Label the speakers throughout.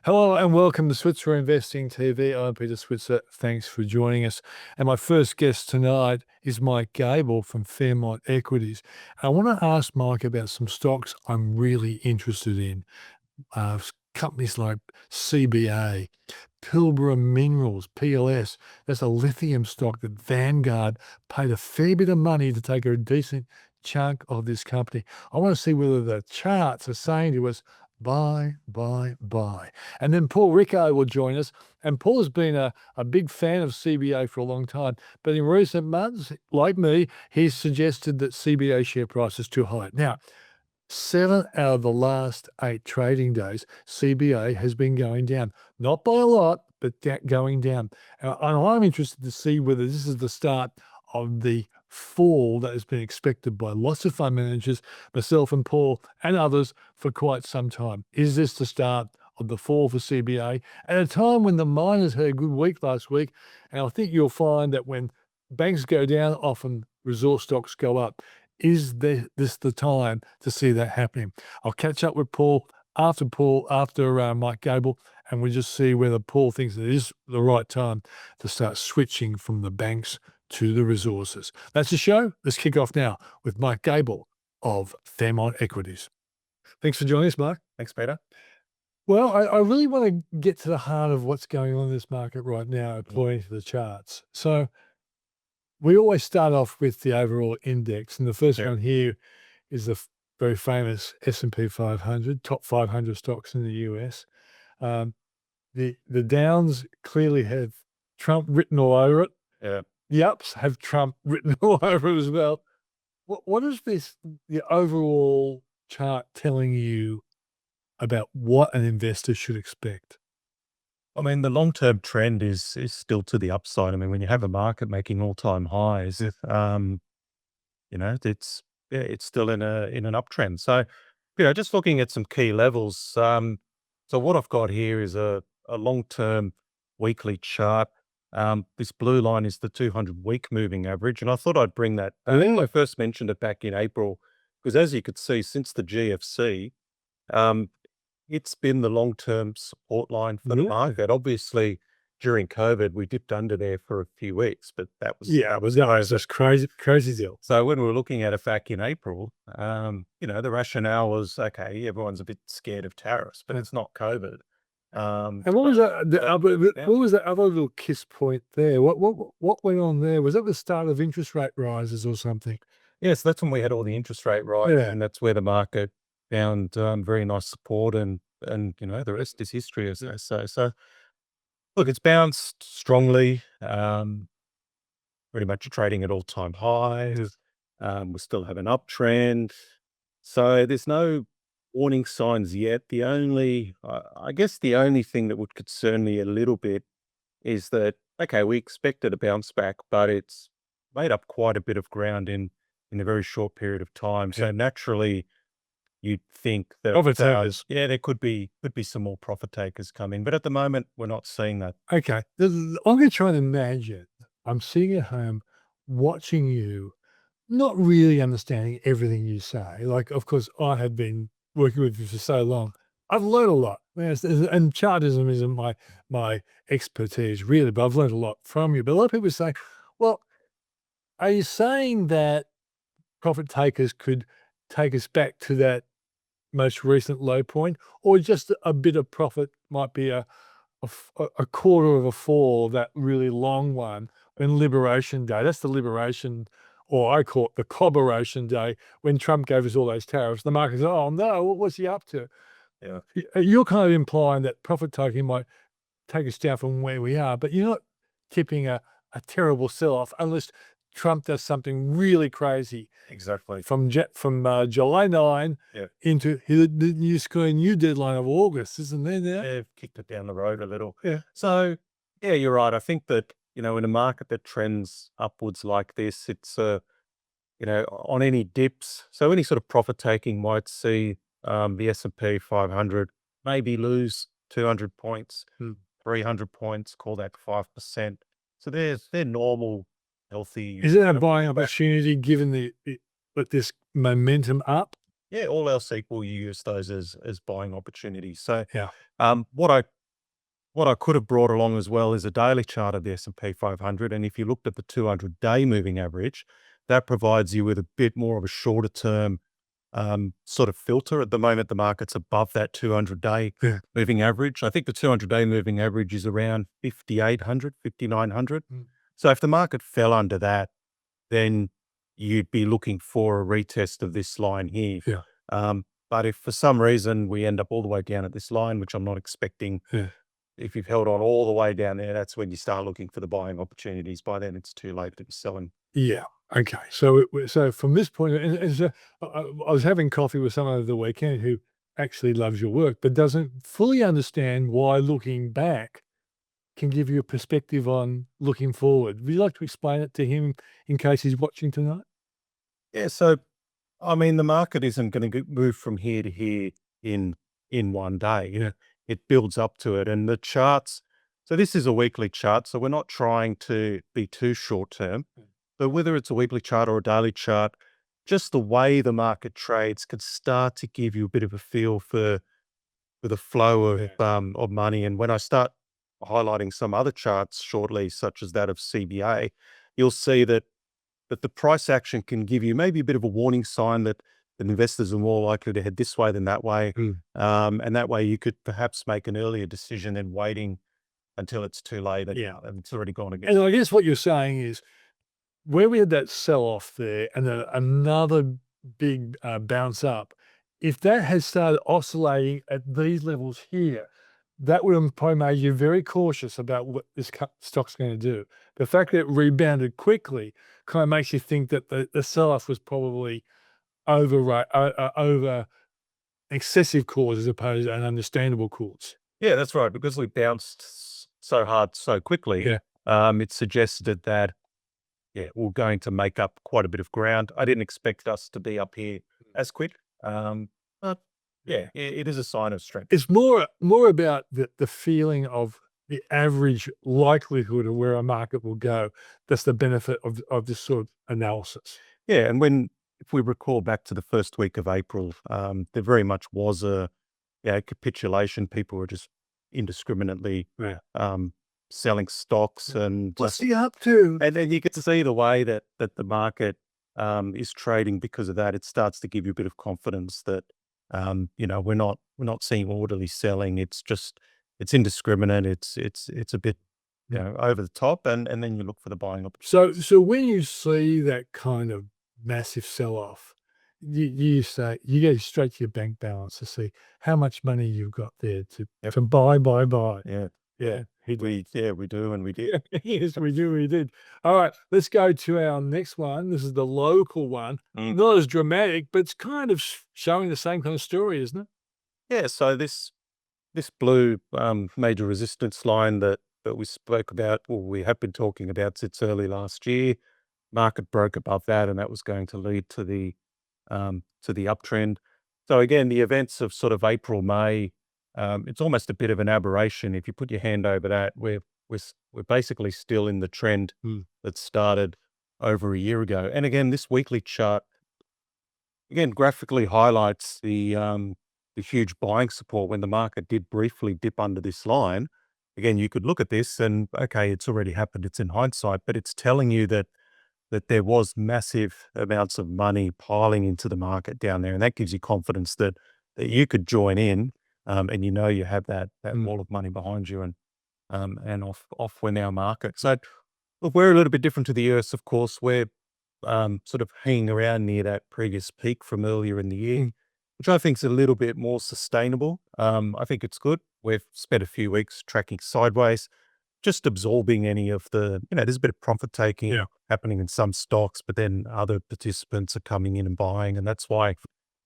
Speaker 1: Hello and welcome to Switzer Investing TV. I'm Peter Switzer. Thanks for joining us. And my first guest tonight is Mike Gable from Fairmont Equities. I want to ask Mike about some stocks I'm really interested in. Companies like CBA, Pilbara Minerals, PLS. That's a lithium stock that Vanguard paid a fair bit of money to take a decent chunk of this company. I want to see whether the charts are saying to us, buy, buy, buy. And then Paul Rickard will join us. And Paul has been a big fan of CBA for a long time. But in recent months, like me, he's suggested that CBA share price is too high. Now, 7 out of the last 8 trading days, CBA has been going down. Not by a lot, but going down. And I'm interested to see whether this is the start of the fall that has been expected by lots of fund managers, myself and Paul and others for quite some time. Is this the start of the fall for CBA at a time when the miners had a good week last week? And I think you'll find that when banks go down, often resource stocks go up. Is this the time to see that happening? I'll catch up with Paul after Mike Gable, and we'll just see whether Paul thinks it is the right time to start switching from the banks to the resources. That's the show. Let's kick off now with Mike Gable of Fairmont Equities. Thanks for joining us, Mark.
Speaker 2: Thanks, Peter.
Speaker 1: Well, I really want to get to the heart of what's going on in this market right now, according to the charts. So we always start off with the overall index, and the first one here is the very famous S&P 500, top 500 stocks in the US. The downs clearly have Trump written all over it.
Speaker 2: Yeah.
Speaker 1: The ups have Trump written all over it as well. What is the overall chart telling you about what an investor should expect?
Speaker 2: I mean, the long-term trend is still to the upside. I mean, when you have a market making all-time highs, it's still in an uptrend. So, just looking at some key levels. So what I've got here is a long-term weekly chart. This blue line is the 200-week moving average, and I thought I'd bring that. I think I first mentioned it back in April because, as you could see, since the GFC, it's been the long-term support line for the market. Obviously, during COVID, we dipped under there for a few weeks, but that was
Speaker 1: it was just crazy deal.
Speaker 2: So when we were looking at it back in April, the rationale was okay. Everyone's a bit scared of tariffs, but it's not COVID.
Speaker 1: And what was that? What was that other little kiss point there? What went on there? Was that the start of interest rate rises or something?
Speaker 2: Yes, that's when we had all the interest rate rises, and that's where the market found very nice support, and the rest is history, as they say. So, look, it's bounced strongly, pretty much trading at all-time highs. We still have an uptrend, so there's no warning signs yet. I guess the only thing that would concern me a little bit is that, okay, we expected a bounce back, but it's made up quite a bit of ground in a very short period of time. So naturally, you'd think that there could be some more profit takers coming, but at the moment we're not seeing that.
Speaker 1: Okay, I'm going to try and imagine. I'm sitting at home watching you, not really understanding everything you say. Like, of course, I have been working with you for so long. I've learned a lot, and Chartism isn't my expertise really, but I've learned a lot from you. But a lot of people say, well, are you saying that profit takers could take us back to that most recent low point, or just a bit of profit might be a quarter of a fall, that really long one, in Liberation Day? That's the liberation, or I call it the cobberation day, when Trump gave us all those tariffs. The market said, oh no, what's he up to?
Speaker 2: Yeah.
Speaker 1: You're kind of implying that profit taking might take us down from where we are, but you're not tipping a terrible sell-off unless Trump does something really crazy.
Speaker 2: Exactly.
Speaker 1: From July 9 into the new deadline of August, isn't there now?
Speaker 2: They've kicked it down the road a little.
Speaker 1: Yeah.
Speaker 2: So, you're right. I think that, in a market that trends upwards like this, it's, on any dips, so any sort of profit taking might see the S&P 500 maybe lose 200 points, 300 points, call that 5%. So they're normal, healthy.
Speaker 1: Is it a buying opportunity given this momentum up?
Speaker 2: Yeah, all else equal, you use those as buying opportunities. So
Speaker 1: Yeah.
Speaker 2: what I what I could have brought along as well is a daily chart of the S&P 500. And if you looked at the 200-day moving average, that provides you with a bit more of a shorter term sort of filter. At the moment, the market's above that 200-day moving average. I think the 200-day moving average is around 5,800, 5,900. So if the market fell under that, then you'd be looking for a retest of this line here. But if for some reason we end up all the way down at this line, which I'm not expecting, if you've held on all the way down there, that's when you start looking for the buying opportunities. By then, it's too late to be selling.
Speaker 1: Yeah. Okay. So, so from this point, I was having coffee with someone over the weekend who actually loves your work, but doesn't fully understand why looking back can give you a perspective on looking forward. Would you like to explain it to him in case he's watching tonight?
Speaker 2: Yeah. So, I mean, the market isn't going to move from here to here in one day. It builds up to it, and the charts. So this is a weekly chart, so we're not trying to be too short term. But whether it's a weekly chart or a daily chart, just the way the market trades can start to give you a bit of a feel for the flow of money. And when I start highlighting some other charts shortly, such as that of CBA, you'll see that the price action can give you maybe a bit of a warning sign that investors are more likely to head this way than that way. And that way you could perhaps make an earlier decision than waiting until it's too late and it's already gone again.
Speaker 1: And I guess what you're saying is, where we had that sell-off there and then another big bounce up, if that has started oscillating at these levels here, that would have probably made you very cautious about what this stock's going to do. The fact that it rebounded quickly kind of makes you think that the sell-off was probably over excessive cause as opposed to an understandable cause.
Speaker 2: Yeah, that's right. Because we bounced so hard so quickly, it suggested that we're going to make up quite a bit of ground. I didn't expect us to be up here as quick, but it is a sign of strength.
Speaker 1: It's more about the feeling of the average likelihood of where a market will go. That's the benefit of this sort of analysis.
Speaker 2: Yeah, and if we recall back to the first week of April, there very much was a capitulation. People were just indiscriminately selling stocks and
Speaker 1: what's he up to?
Speaker 2: And then you get to see the way that the market is trading because of that. It starts to give you a bit of confidence that we're not seeing orderly selling. It's indiscriminate. It's a bit over the top, and then you look for the buying opportunity.
Speaker 1: So when you see that kind of massive sell off, you say you go straight to your bank balance to see how much money you've got there to buy. Yeah.
Speaker 2: We do, and we did.
Speaker 1: Yes, we do. We did. All right, let's go to our next one. This is the local one. Not as dramatic, but it's kind of showing the same kind of story, isn't it?
Speaker 2: Yeah. So this blue major resistance line that we spoke about, or we have been talking about since early last year, market broke above that, and that was going to lead to the uptrend. So again, the events of sort of April, May. It's almost a bit of an aberration. If you put your hand over that, we're basically still in the trend that started over a year ago. And again, this weekly chart, again, graphically highlights the huge buying support when the market did briefly dip under this line. Again, you could look at this and, okay, it's already happened. It's in hindsight, but it's telling you that there was massive amounts of money piling into the market down there. And that gives you confidence that you could join in. And you have that wall of money behind you, and off went our market. So look, we're a little bit different to the US, of course. We're sort of hanging around near that previous peak from earlier in the year, which I think is a little bit more sustainable. I think it's good. We've spent a few weeks tracking sideways, just absorbing any of the, there's a bit of profit taking happening in some stocks, but then other participants are coming in and buying, and that's why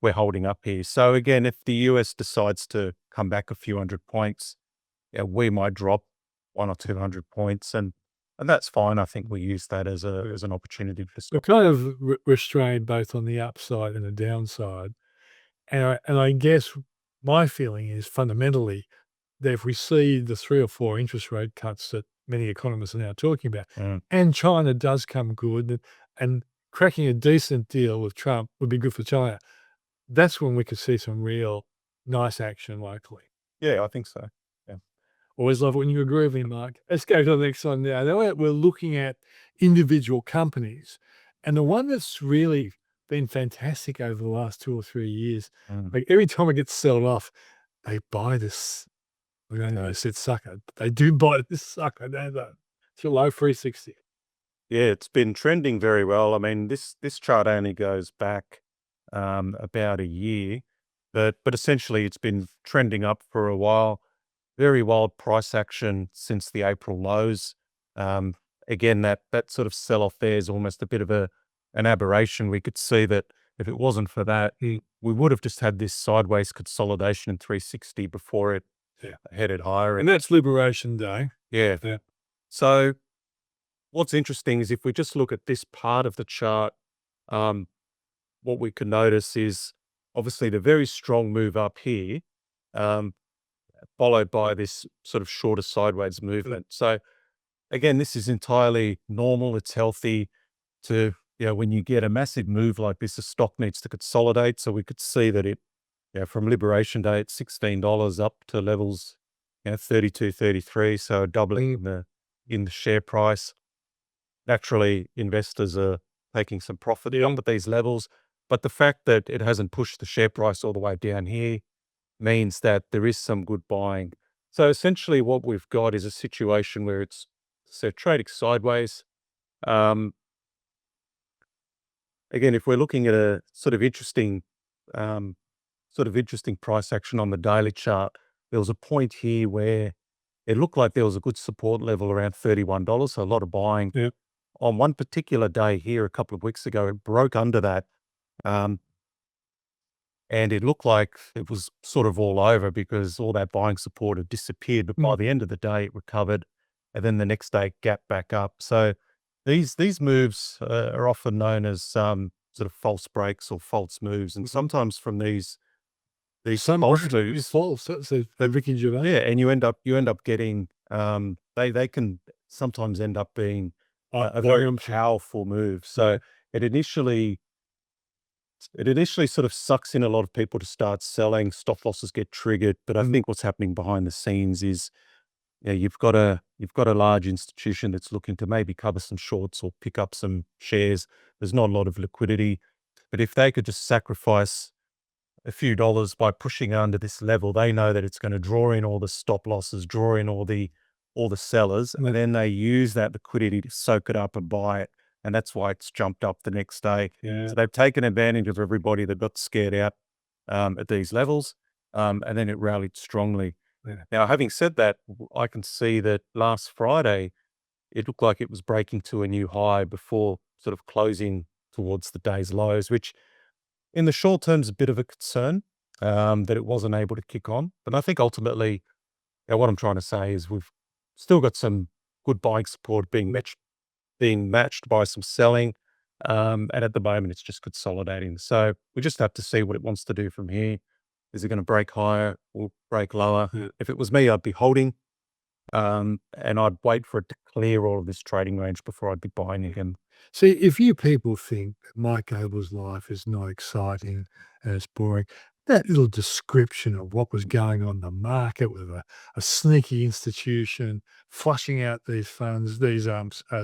Speaker 2: we're holding up here. So again, if the US decides to come back a few hundred points, we might drop 100 or 200 points, and that's fine. I think we use that as an opportunity for
Speaker 1: We're kind of restrained both on the upside and the downside. And I guess my feeling is fundamentally that if we see the 3 or 4 interest rate cuts that many economists are now talking about, and China does come good, and cracking a decent deal with Trump would be good for China, that's when we could see some real nice action locally.
Speaker 2: Yeah, I think so. Yeah.
Speaker 1: Always love it when you agree with me, Mark. Let's go to the next one now. Now we're looking at individual companies, and the one that's really been fantastic over the last 2 or 3 years,
Speaker 2: Mm.
Speaker 1: like every time it gets sold off, they buy this. I don't know, I said sucker, but they do buy this sucker, don't they? It's your low 360.
Speaker 2: Yeah, it's been trending very well. I mean, this chart only goes back about a year, but essentially it's been trending up for a while. Very wild price action since the April lows. Um, Again, that sort of sell off there is almost a bit of an aberration. We could see that if it wasn't for that, we would have just had this sideways consolidation in 360 before it
Speaker 1: Yeah.
Speaker 2: headed higher.
Speaker 1: And that's Liberation Day.
Speaker 2: Yeah.
Speaker 1: Yeah.
Speaker 2: So what's interesting is if we just look at this part of the chart, what we can notice is obviously the very strong move up here, um, followed by this sort of shorter sideways movement. So again, this is entirely normal. It's healthy to, when you get a massive move like this, the stock needs to consolidate. So we could see that from Liberation Day at $16 up to levels, 32, 33. So doubling in the share price. Naturally, investors are taking some profit at these levels, but the fact that it hasn't pushed the share price all the way down here means that there is some good buying. So essentially what we've got is a situation where it's trading sideways. Again, if we're looking at a sort of interesting price action on the daily chart, there was a point here where it looked like there was a good support level around $31, so a lot of buying.
Speaker 1: Yeah.
Speaker 2: On one particular day here a couple of weeks ago, it broke under that. And it looked like it was sort of all over because all that buying support had disappeared. But by the end of the day, it recovered. And then the next day, gap back up. So these moves are often known as sort of false breaks or false moves. And sometimes from these
Speaker 1: Some
Speaker 2: false moves,
Speaker 1: is false. So Ricky Gervais.
Speaker 2: yeah, and you end up getting they can sometimes end up being a very powerful move. So it initially sort of sucks in a lot of people to start selling. Stop losses get triggered, but I think what's happening behind the scenes is, you've got a large institution that's looking to maybe cover some shorts or pick up some shares. There's not a lot of liquidity, but if they could just sacrifice a few dollars by pushing under this level, they know that it's going to draw in all the stop losses, draw in all the sellers, and then they use that liquidity to soak it up and buy it. And that's why it's jumped up the next day.
Speaker 1: Yeah.
Speaker 2: So they've taken advantage of everybody that got scared out at these levels, and then it rallied strongly.
Speaker 1: Yeah.
Speaker 2: Now, having said that, I can see that last Friday, it looked like it was breaking to a new high before sort of closing towards the day's lows, which in the short term is a bit of a concern that it wasn't able to kick on. But I think ultimately, what I'm trying to say is we've still got some good buying support being matched by some selling. And at the moment, it's just consolidating. So we just have to see what it wants to do from here. Is it going to break higher or break lower?
Speaker 1: Yeah.
Speaker 2: If it was me, I'd be holding. And I'd wait for it to clear all of this trading range before I'd be buying again.
Speaker 1: See, if you people think that Mike Gable's life is not exciting and it's boring, that little description of what was going on in the market with a sneaky institution flushing out these funds, these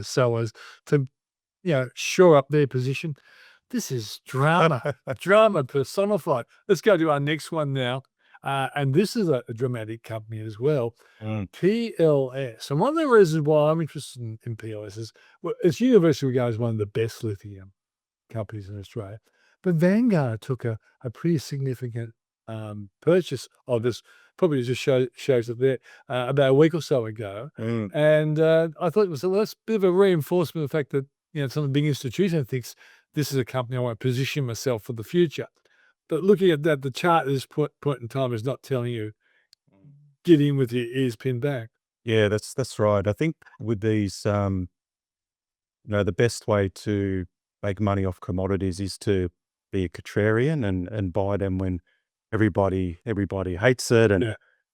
Speaker 1: sellers to shore up their position. This is drama, drama personified. Let's go to our next one now. And this is a dramatic company as well, PLS. And one of the reasons why I'm interested in PLS is, well, it's universally regarded as one of the best lithium companies in Australia. But Vanguard took a pretty significant purchase of this, probably just shows it there, about a week or so ago. And I thought it was a bit of a reinforcement of the fact that, some big institution thinks this is a company I want to position myself for the future. But looking at that, the chart at this point in time is not telling you, get in with your ears pinned back.
Speaker 2: Yeah, that's right. I think with these, the best way to make money off commodities is to be a contrarian and buy them when everybody hates it,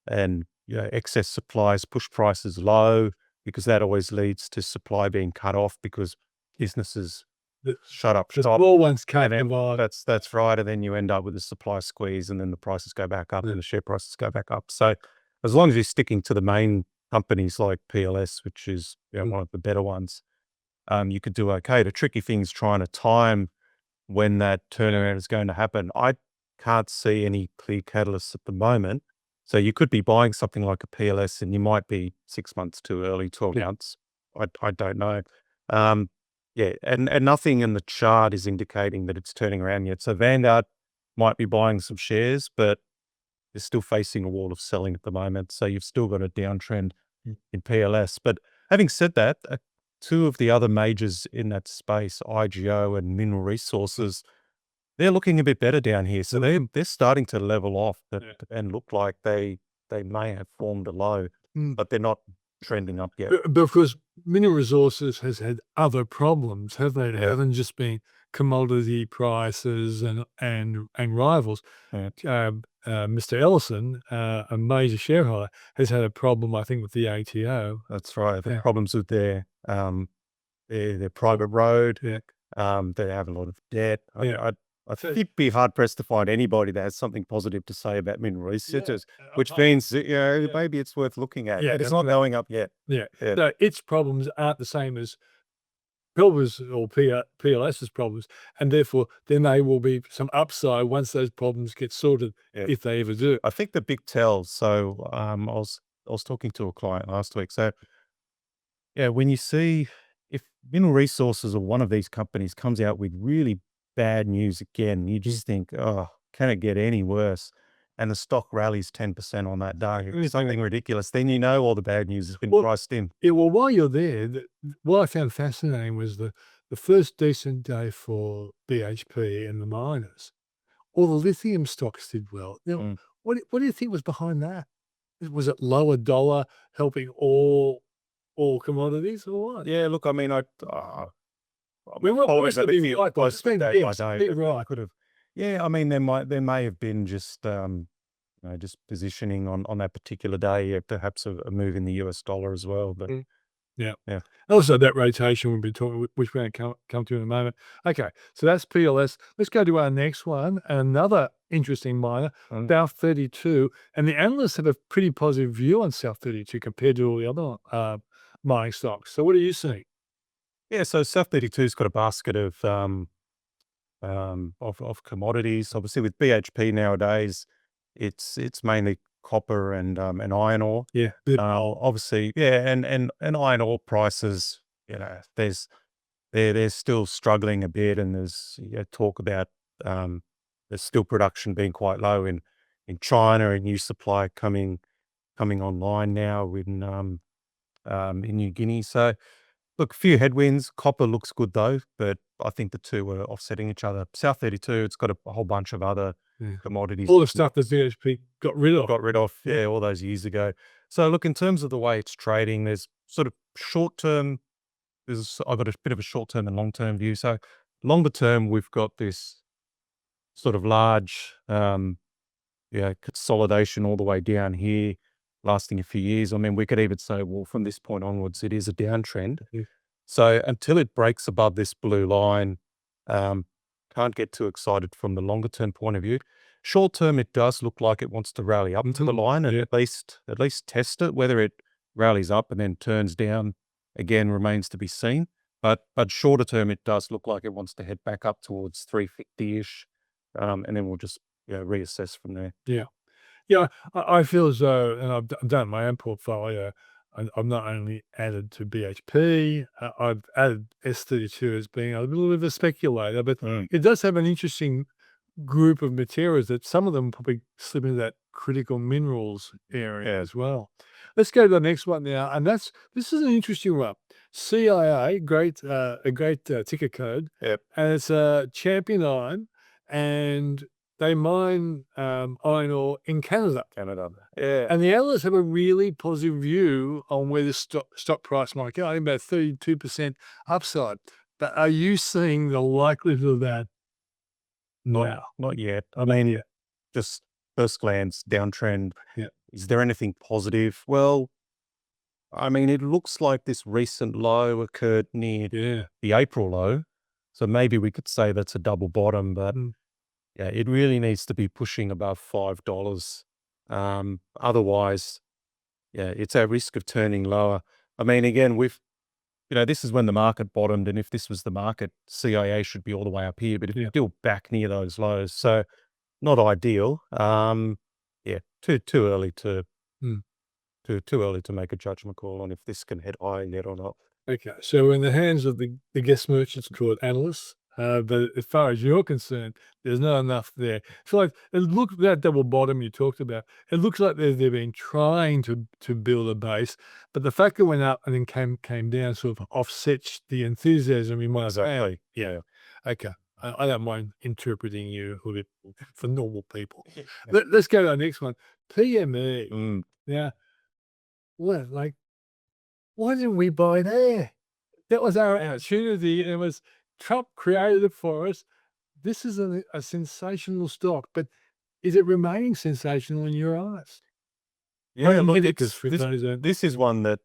Speaker 2: and excess supplies push prices low, because that always leads to supply being cut off because businesses shut up
Speaker 1: The
Speaker 2: shop.
Speaker 1: small ones can't
Speaker 2: And
Speaker 1: survive.
Speaker 2: that's right. And then you end up with a supply squeeze, and then the prices go back up and the share prices go back up. So as long as you're sticking to the main companies like PLS, which is one of the better ones, you could do okay. The tricky thing is trying to time when that turnaround is going to happen. I can't see any clear catalysts at the moment. So you could be buying something like a PLS and you might be 6 months too early, 12 months. I don't know. And nothing in the chart is indicating that it's turning around yet. So Vanguard might be buying some shares, but they're still facing a wall of selling at the moment. So you've still got a downtrend in PLS. But having said that, two of the other majors in that space, IGO and Mineral Resources, they're looking a bit better down here. So they're starting to level off and look like they may have formed a low, but they're not trending up yet.
Speaker 1: But of course, Mineral Resources has had other problems, have they? It hasn't just been commodity prices and rivals. Mr. Ellison, a major shareholder, has had a problem, I think, with the ATO.
Speaker 2: That's right. The problems with their private road. They have a lot of debt. I think it'd be hard pressed to find anybody that has something positive to say about Mineral Resources, which means maybe it's worth looking at. It's not going up yet.
Speaker 1: So its problems aren't the same as Pilbara's or PLS's problems, and therefore there may well be some upside once those problems get sorted, if they ever do.
Speaker 2: I think the big tell. So I was talking to a client last week. So when you see if Mineral Resources or one of these companies comes out with really bad news again, you just think, oh, can it get any worse? And the stock rallies 10% on that day. It's something ridiculous. Then you know all the bad news has been priced in.
Speaker 1: Well, while you're there, what I found fascinating was the first decent day for BHP and the miners. All the lithium stocks did well. Now, what do you think was behind that? Was it lower dollar helping all commodities or what?
Speaker 2: Yeah, look, I mean,
Speaker 1: We were always
Speaker 2: I
Speaker 1: could have.
Speaker 2: Yeah, I mean, there may have been just just positioning on that particular day, perhaps a move in the US dollar as well. But
Speaker 1: Also that rotation we've been talking, which we're going to come to in a moment. Okay, so that's PLS. Let's go to our next one. Another interesting miner, South 32, and the analysts have a pretty positive view on South 32 compared to all the other mining stocks. So what are you seeing?
Speaker 2: Yeah, so South 32's got a basket of commodities. Obviously, with BHP nowadays, it's mainly copper and iron ore. Obviously, and iron ore prices, they're still struggling a bit, and there's talk about there's still production being quite low in China, and new supply coming online now in New Guinea. So look, a few headwinds. Copper looks good though, but I think the two are offsetting each other. South 32, it's got a whole bunch of other commodities.
Speaker 1: All the stuff that BHP got rid of.
Speaker 2: All those years ago. So look, in terms of the way it's trading, there's sort of short-term, I've got a bit of a short-term and long-term view. So longer term, we've got this sort of large consolidation all the way down here, lasting a few years. I mean, we could even say, well, from this point onwards, it is a downtrend. So until it breaks above this blue line, can't get too excited from the longer term point of view. Short term, it does look like it wants to rally up to the line and at least test it. Whether it rallies up and then turns down again remains to be seen. But shorter term, it does look like it wants to head back up towards 350-ish, and then we'll just reassess from there.
Speaker 1: Yeah, I feel as though, and I've done my own portfolio, I've not only added to BHP, I've added S32 as being a little bit of a speculator, but it does have an interesting group of materials that some of them probably slip into that critical minerals area as well. Let's go to the next one now, and this is an interesting one. CIA, a great ticker code, and it's Champion Iron, and they mine iron ore in Canada. And the analysts have a really positive view on where the stock price might go. I think about 32% upside. But are you seeing the likelihood of that now?
Speaker 2: Not yet. I mean, just first glance, downtrend. Is there anything positive? Well, I mean, it looks like this recent low occurred near the April low. So maybe we could say that's a double bottom, but it really needs to be pushing above $5. Otherwise, yeah, it's at risk of turning lower. I mean, again, this is when the market bottomed, and if this was the market, CIA should be all the way up here, but it's still back near those lows. So not ideal. Yeah, too early to
Speaker 1: Mm.
Speaker 2: too early to make a judgment call on if this can head higher yet or not.
Speaker 1: Okay, so we're in the hands of the guest merchants called analysts, but as far as you're concerned, there's not enough there. So like, it looks that double bottom you talked about. It looks like they've been trying to build a base, but the fact it went up and then came down sort of offsets the enthusiasm you might say.
Speaker 2: Exactly. Yeah.
Speaker 1: Okay, I don't mind interpreting you a little bit for normal people.
Speaker 2: Yeah.
Speaker 1: Let's go to our next one. PME.
Speaker 2: Mm.
Speaker 1: Now, like, why didn't we buy there? That was our opportunity, and it was Trump created it for us. This is a sensational stock, but is it remaining sensational in your eyes?
Speaker 2: Yeah, look,
Speaker 1: Because for those that
Speaker 2: this is one that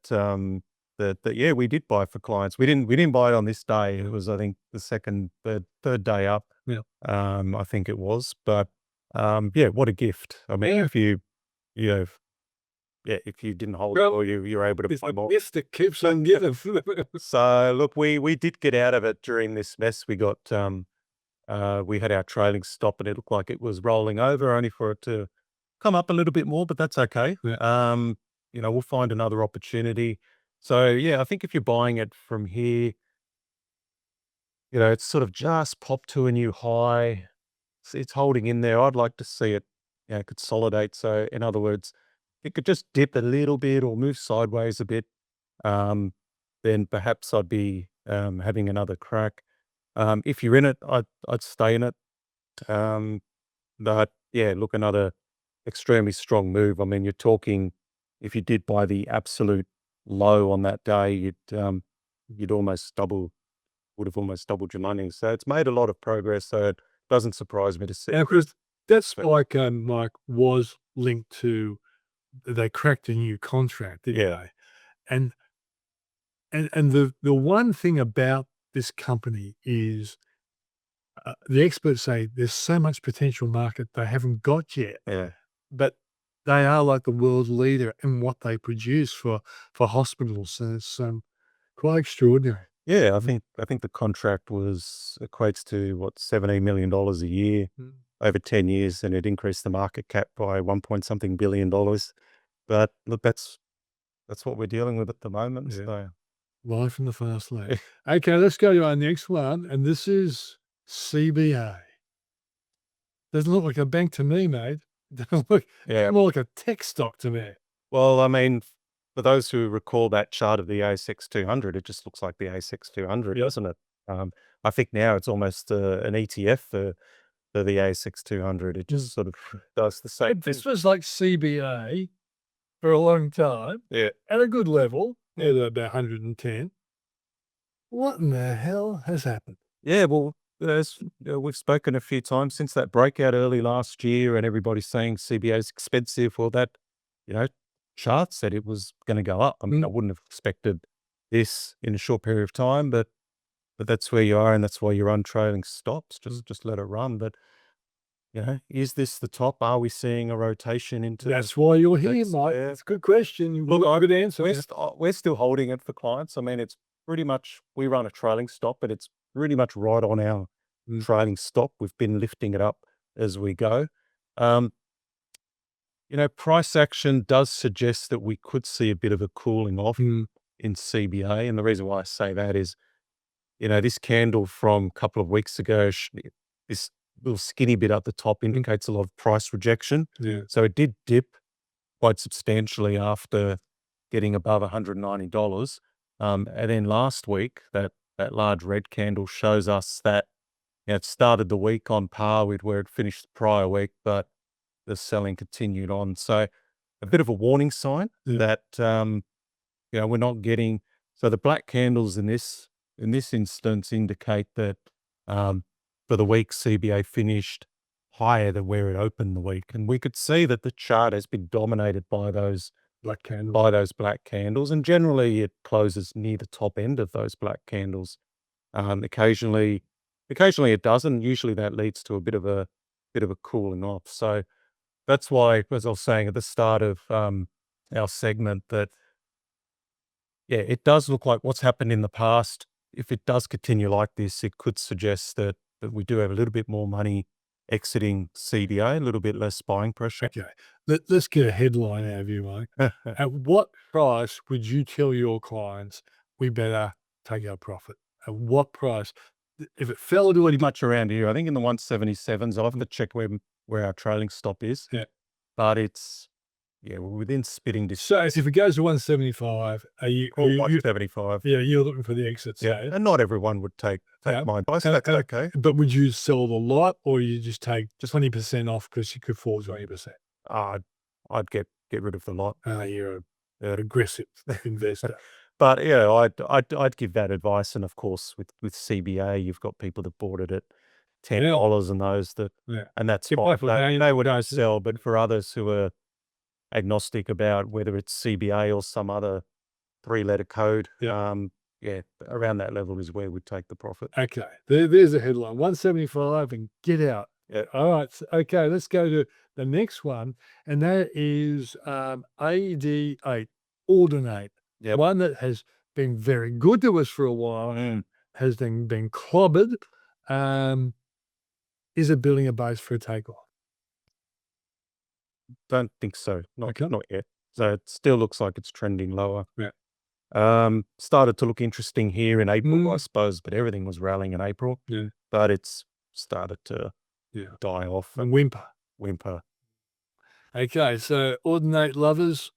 Speaker 2: yeah, we did buy for clients. We didn't buy it on this day. It was, I think, the third day up.
Speaker 1: Yeah.
Speaker 2: I think it was. But yeah, what a gift. I mean,
Speaker 1: Yeah.
Speaker 2: you know, if you didn't hold
Speaker 1: Well,
Speaker 2: or you're able to
Speaker 1: it's
Speaker 2: buy
Speaker 1: a
Speaker 2: more.
Speaker 1: gift that keeps on giving.
Speaker 2: So look, we did get out of it during this mess. We had our trailing stop, and it looked like it was rolling over, only for it to come up a little bit more, but that's okay.
Speaker 1: Yeah.
Speaker 2: We'll find another opportunity. So yeah, I think if you're buying it from here, it's sort of just popped to a new high. It's holding in there. I'd like to see it, consolidate. So in other words, it could just dip a little bit or move sideways a bit. Um, then perhaps I'd be having another crack. If you're in it, I'd stay in it. But yeah, look, another extremely strong move. I mean, you're talking, if you did buy the absolute low on that day, you'd almost would have almost doubled your money. So it's made a lot of progress. So it doesn't surprise me to see.
Speaker 1: And of course, that
Speaker 2: But
Speaker 1: spike, Mike, was linked to they cracked a new contract, didn't
Speaker 2: yeah,
Speaker 1: they? And the one thing about this company is the experts say there's so much potential market they haven't got yet,
Speaker 2: yeah,
Speaker 1: but they are like the world leader in what they produce for hospitals, and it's quite extraordinary.
Speaker 2: yeah. I
Speaker 1: Mm.
Speaker 2: think the contract equates to what, $17 million a year
Speaker 1: Mm.
Speaker 2: over 10 years, and it increased the market cap by 1 point something billion dollars. But look, that's what we're dealing with at the moment.
Speaker 1: Yeah.
Speaker 2: So
Speaker 1: Life in the fast lane. Okay, let's go to our next one, and this is CBA. Doesn't look like a bank to me, mate. Doesn't look
Speaker 2: yeah.
Speaker 1: more like a tech stock to me.
Speaker 2: Well, I mean, for those who recall that chart of the ASX 200, it just looks like the ASX 200,
Speaker 1: Yep.
Speaker 2: doesn't it? I think now it's almost an ETF for the ASX 200. It just sort of does the same thing.
Speaker 1: This was like CBA for a long time
Speaker 2: Yeah.
Speaker 1: at a good level, at about 110. What in the hell has happened?
Speaker 2: Yeah, well, we've spoken a few times since that breakout early last year, and everybody's saying CBA is expensive. Well, that, you know, chart said it was going to go up. I mean, I wouldn't have expected this in a short period of time, but that's where you are, and that's why you run trailing stops. Just let it run. But is this the top? Are we seeing a rotation into?
Speaker 1: That's why you're here,
Speaker 2: That's
Speaker 1: Mike.
Speaker 2: fair.
Speaker 1: It's a good question. You
Speaker 2: Look,
Speaker 1: got a good answer.
Speaker 2: we're still holding it for clients. I mean, it's pretty much, we run a trailing stop, but it's pretty much right on our trailing stop. We've been lifting it up as we go. Price action does suggest that we could see a bit of a cooling off in CBA. And the reason why I say that is, this candle from a couple of weeks ago, this little skinny bit at the top indicates a lot of price rejection.
Speaker 1: Yeah.
Speaker 2: So it did dip quite substantially after getting above $190. And then last week, that large red candle shows us that it started the week on par with where it finished the prior week, but the selling continued on. So a bit of a warning sign that we're not getting. So the black candles in this instance indicate that for the week, CBA finished higher than where it opened the week, and we could see that the chart has been dominated by those
Speaker 1: Black candle.
Speaker 2: by those black candles, and generally it closes near the top end of those black candles. Occasionally it doesn't. Usually that leads to a bit of a cooling off. So that's why, as I was saying at the start of our segment that, yeah, it does look like what's happened in the past. If it does continue like this, it could suggest that we do have a little bit more money exiting CBA, a little bit less buying pressure.
Speaker 1: Okay. Let's get a headline out of you, Mike. At what price would you tell your clients we better take our profit? At what price? If it fell to
Speaker 2: Pretty much around here. I think in the 177s. I'll have to check where our trailing stop is.
Speaker 1: Yeah.
Speaker 2: But it's, yeah, we're within spitting distance.
Speaker 1: So if it goes to 175, are you,
Speaker 2: Or
Speaker 1: you
Speaker 2: 175.
Speaker 1: yeah, you're looking for the exit.
Speaker 2: Yeah.
Speaker 1: So,
Speaker 2: And not everyone would take
Speaker 1: Yeah.
Speaker 2: my advice. That's okay.
Speaker 1: but would you sell the lot or you just take 20% off because you could fall 20%?
Speaker 2: I'd get rid of the lot.
Speaker 1: You're an aggressive investor.
Speaker 2: But yeah, I'd give that advice. And of course, with CBA, you've got people that bought it at $10 and those that,
Speaker 1: Yeah.
Speaker 2: and that's
Speaker 1: Keep
Speaker 2: fine.
Speaker 1: life with
Speaker 2: They would
Speaker 1: guys.
Speaker 2: sell. But for others who are agnostic about whether it's CBA or some other three-letter code, yeah, around that level is where we'd take the profit.
Speaker 1: Okay, there's a headline: 175 and get out.
Speaker 2: Yeah.
Speaker 1: All right. Okay, let's go to the next one, and that is AD8 Ordinate.
Speaker 2: Yep.
Speaker 1: One that has been very good to us for a while, has been clobbered. Is it building a base for a takeoff?
Speaker 2: Don't think so. Not yet. So it still looks like it's trending lower.
Speaker 1: Yeah.
Speaker 2: Started to look interesting here in April, I suppose, but everything was rallying in April.
Speaker 1: Yeah.
Speaker 2: But it's started to die off
Speaker 1: And
Speaker 2: and
Speaker 1: whimper. Okay, so Ordinate lovers,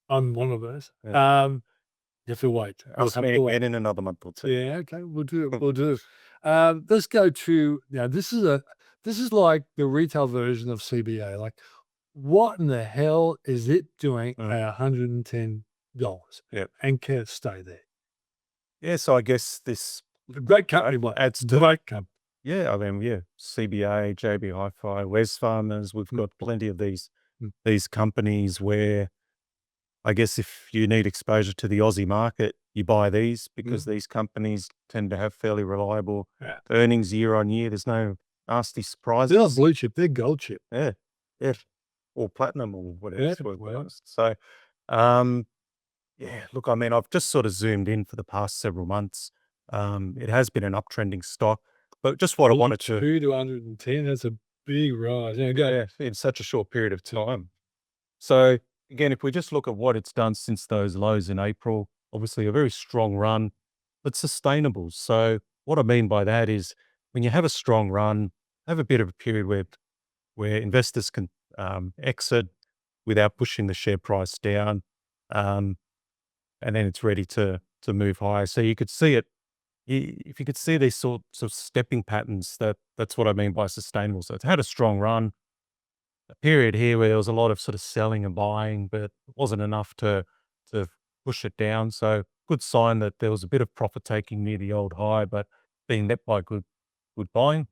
Speaker 1: I'm one of those.
Speaker 2: Yeah.
Speaker 1: You have to wait.
Speaker 2: I'll speak again in another month or two.
Speaker 1: Yeah, okay, we'll do it. We'll do it. Let's go to now. This is like the retail version of CBA. Like, what in the hell is it doing at $110?
Speaker 2: Yep.
Speaker 1: And can it stay there?
Speaker 2: Yeah, so I guess this
Speaker 1: Great company,
Speaker 2: adds to,
Speaker 1: great company.
Speaker 2: yeah, I mean, yeah, CBA, JB Hi-Fi, Wesfarmers, we've got plenty of these companies where I guess if you need exposure to the Aussie market, you buy these because these companies tend to have fairly reliable earnings year on year. There's no nasty surprises.
Speaker 1: They're not blue chip, they're gold chip.
Speaker 2: Yeah. Or platinum or whatever.
Speaker 1: Yeah,
Speaker 2: Well. So, yeah, look, I mean, I've just sort of zoomed in for the past several months. It has been an uptrending stock, but just what I wanted to
Speaker 1: 2 to 110, that's a big rise. Yeah, go.
Speaker 2: Yeah, in such a short period of time. So again, if we just look at what it's done since those lows in April, obviously a very strong run, but sustainable. So what I mean by that is when you have a strong run, have a bit of a period where investors can exit without pushing the share price down, and then it's ready to move higher. So you could see it. If you could see these sorts of stepping patterns, that's what I mean by sustainable. So it's had a strong run, a period here where there was a lot of sort of selling and buying, but it wasn't enough to push it down. So good sign that there was a bit of profit taking near the old high, but being met by good buying.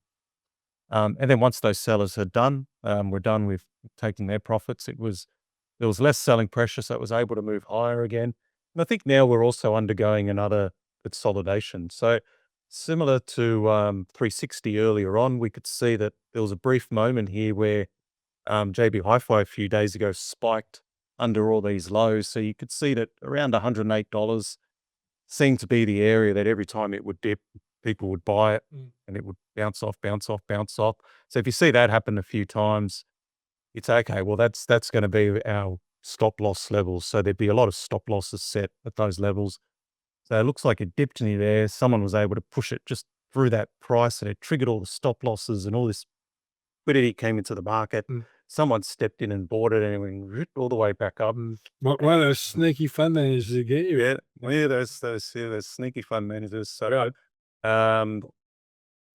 Speaker 2: And then once those sellers had done, were done with taking their profits, there was less selling pressure, so it was able to move higher again. And I think now we're also undergoing another consolidation. So similar to 360 earlier on, we could see that there was a brief moment here where JB Hi-Fi a few days ago spiked under all these lows. So you could see that around $108 seemed to be the area that every time it would dip, people would buy it and it would bounce off, bounce off, bounce off. So if you see that happen a few times, it's okay. Well, that's going to be our stop loss levels. So there'd be a lot of stop losses set at those levels. So it looks like it dipped near there. Someone was able to push it just through that price and it triggered all the stop losses and all this liquidity came into the market. Someone stepped in and bought it and it went all the way back up.
Speaker 1: One of those sneaky fund managers to get you.
Speaker 2: Yeah, those sneaky fund managers. So,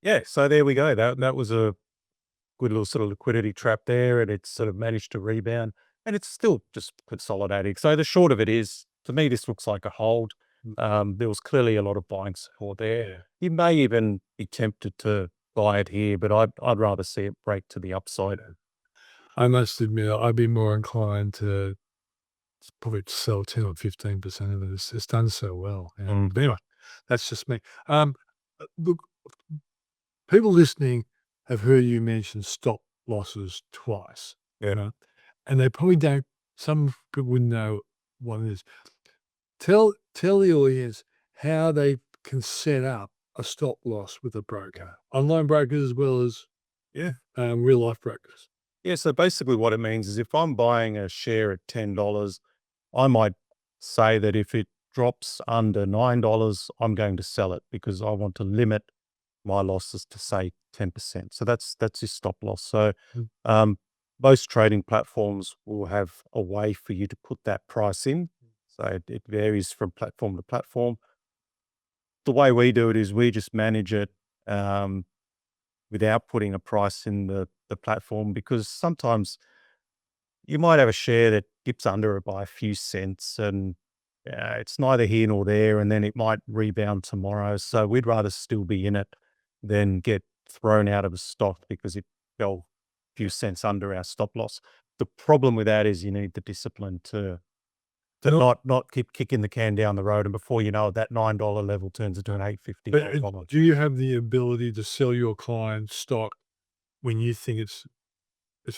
Speaker 2: yeah, so there we go. That was a good little sort of liquidity trap there, and it's sort of managed to rebound, and it's still just consolidating. So the short of it is, to me, this looks like a hold. There was clearly a lot of buying support there. You may even be tempted to buy it here, but I'd rather see it break to the upside.
Speaker 1: I must admit, I'd be more inclined to probably sell 10 or 15% of it. It's done so well. But anyway, that's just me. Look, people listening have heard you mention stop losses twice.
Speaker 2: Yeah.
Speaker 1: And they probably don't some people wouldn't know what it is. Tell the audience how they can set up a stop loss with a broker, online brokers as well as
Speaker 2: Yeah.
Speaker 1: real life brokers.
Speaker 2: Yeah. So basically what it means is if I'm buying a share at $10, I might say that if it drops under $9, I'm going to sell it because I want to limit my losses to say 10%. So that's your stop loss. So
Speaker 1: Mm.
Speaker 2: most trading platforms will have a way for you to put that price in. So it varies from platform to platform. The way we do it is we just manage it without putting a price in the platform, because sometimes you might have a share that dips under it by a few cents and it's neither here nor there, and then it might rebound tomorrow. So we'd rather still be in it than get thrown out of a stock because it fell a few cents under our stop loss. The problem with that is you need the discipline to not keep kicking the can down the road, and before you know it, that $9 level turns into an $8.50
Speaker 1: But
Speaker 2: level.
Speaker 1: do you have the ability to sell your client stock when you think it's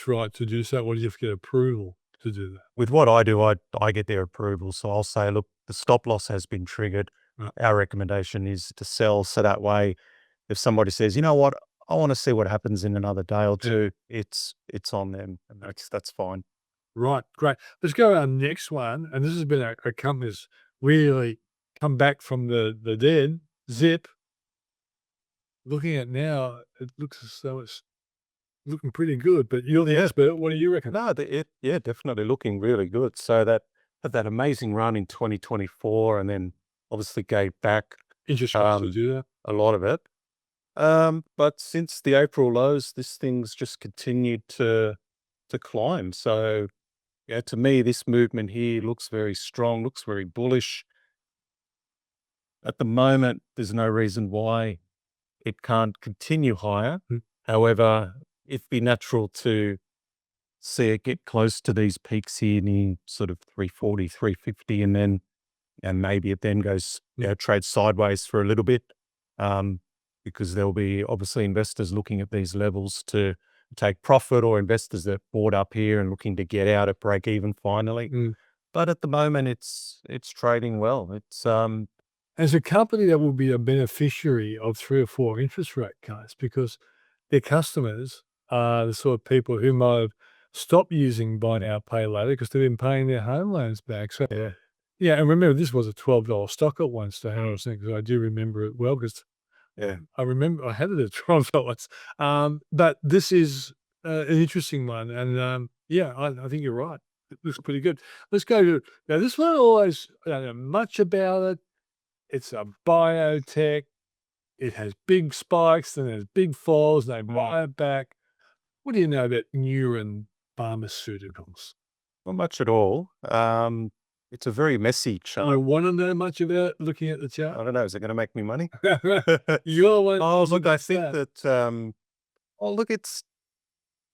Speaker 1: right to do so, or do you have to get approval to do that?
Speaker 2: With what I do, I get their approval. So I'll say, look, the stop loss has been triggered.
Speaker 1: Right.
Speaker 2: Our recommendation is to sell. So that way, if somebody says, you know what, I want to see what happens in another day or two, it's on them, and that's fine.
Speaker 1: Right, great. Let's go to our next one, and this has been a company that's really come back from the dead. Zip. Looking at now, it looks as though it's looking pretty good, but you're the
Speaker 2: Yeah.
Speaker 1: expert. What do you reckon?
Speaker 2: No, definitely looking really good. So that had that amazing run in 2024, and then obviously gave back
Speaker 1: Interest rates to do that.
Speaker 2: a lot of it. But since the April lows, this thing's just continued to climb. So yeah, to me, this movement here looks very strong, looks very bullish. At the moment, there's no reason why it can't continue higher.
Speaker 1: Mm.
Speaker 2: However, it'd be natural to see it get close to these peaks here near sort of 340, 350, and maybe it then goes, trades sideways for a little bit, because there'll be obviously investors looking at these levels to take profit, or investors that bought up here and looking to get out at break even finally.
Speaker 1: Mm.
Speaker 2: But at the moment, it's trading well. It's
Speaker 1: As a company that will be a beneficiary of 3 or 4 interest rate cuts, because their customers are the sort of people who might have stopped using buy now, pay later because they've been paying their home loans back. So, yeah, and remember, this was a $12 stock at one stage, because I do remember it well, because I remember I had it at $12. But this is an interesting one, and yeah, I think you're right. It looks pretty good. Let's go to now. This one always I don't know much about it. It's a biotech. It has big spikes, then there's big falls. They buy it back. What do you know about Neuron Pharmaceuticals?
Speaker 2: not much at all. It's a very messy
Speaker 1: I
Speaker 2: chart.
Speaker 1: want to know much about it looking at the
Speaker 2: I
Speaker 1: chart.
Speaker 2: don't know. Is it going to make me money?
Speaker 1: You're one.
Speaker 2: Oh, look, I think
Speaker 1: that.
Speaker 2: that, oh, look,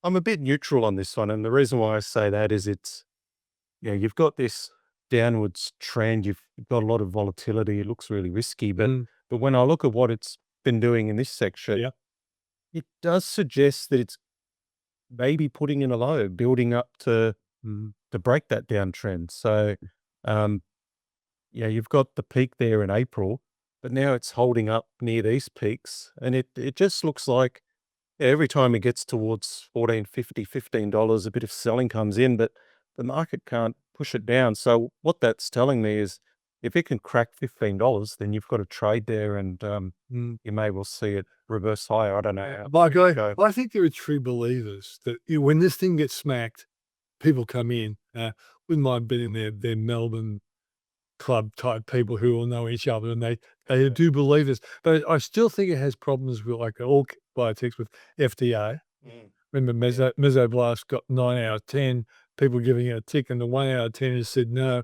Speaker 2: I'm a bit neutral on this one. And the reason why I say that is you've got this downwards trend. You've got a lot of volatility. It looks really risky. But when I look at what it's been doing in this section, it does suggest that it's maybe putting in a low, building up to break that downtrend. So, you've got the peak there in April, but now it's holding up near these peaks, and it just looks like every time it gets towards $14.50, $15, a bit of selling comes in, but the market can't push it down. So what that's telling me is if it can crack $15, then you've got a trade there, and you may well see it reverse higher. I don't know.
Speaker 1: Like I think there are true believers that when this thing gets smacked, people come in. Wouldn't mind being their Melbourne club type people who all know each other, and they do believe this. But I still think it has problems with, like all biotechs, with FDA. Remember, Mesoblast got 9 out of 10 people giving it a tick, and the 1 out of 10 has said no.